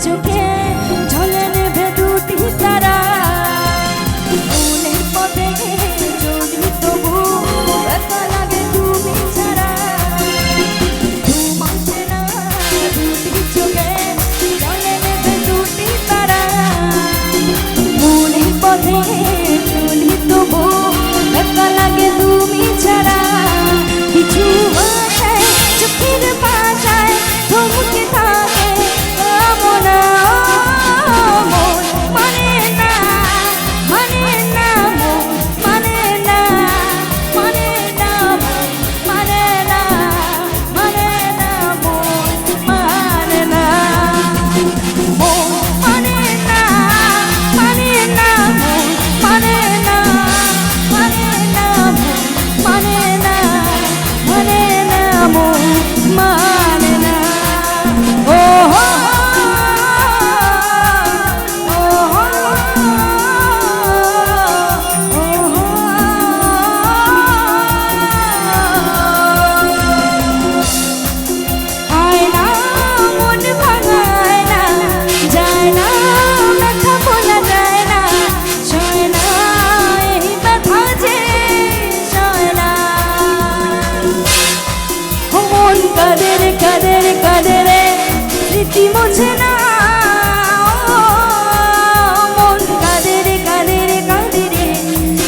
চোখে ঝলে নেভে দুটি তারা মনের পথে চলি তবু একা লাগে তুমি ছাড়া ঘুমাসে না দুটি চোখে ঝলে নেভে দুটি তারা মনের পথে চলি তবু একা লাগে তুমি ছাড়া কিছু আছে চোখের পাশায় থমকে থাকে কাদের স্মৃতি মোছে না মন কাদের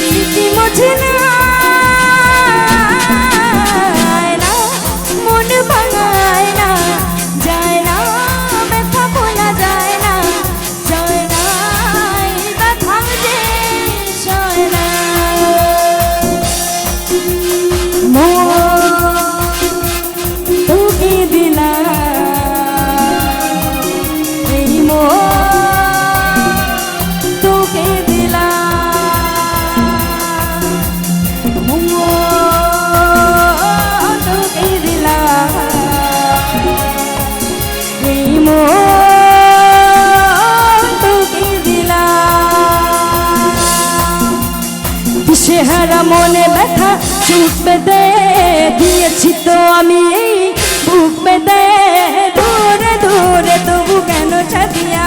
স্মৃতি মোছে না মন ভাঙায় না যায় না ব্যথা বলা যায় না যায় না ব্যথা যে সয় না তোকে দিলা তোকে দিলা তোকে দিলা তোকে দিলা দিশেহারা মনে ব্যথা চুপ বেঁধে দিয়েছি তো আমি এই বুক বেঁধে দূরে দূরে তবু কেন ছাতিয়া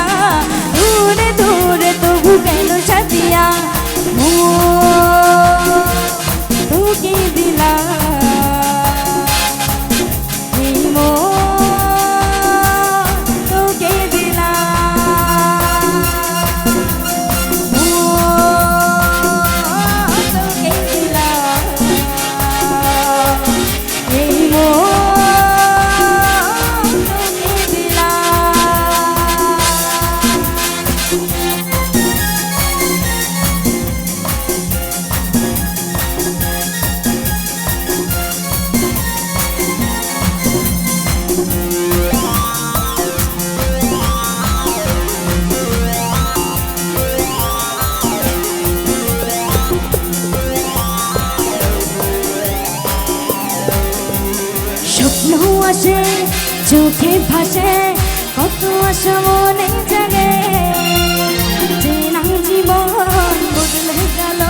দূরে দূরে তবু কেন ছাতিয়া তোকে দিলা তোকে দিলা তোকে দিলা স্বপ্ন আসে চোখে ভাসে কত আশা মনে জাগে চেনা জীবন বদলে গেল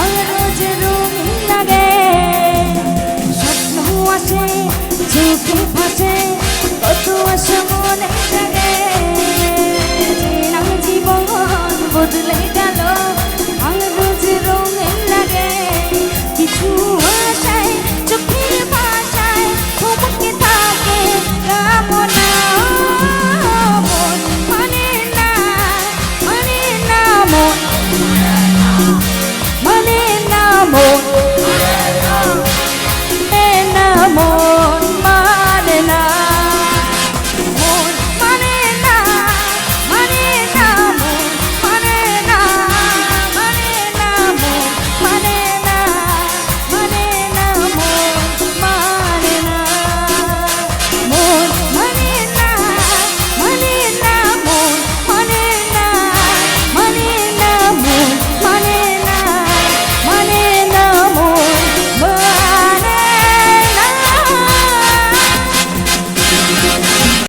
আরো যে রঙিন লাগে স্বপ্ন আসে চোখে ভাসে কত আশা মনে জাগে চেনা জীবন বদলে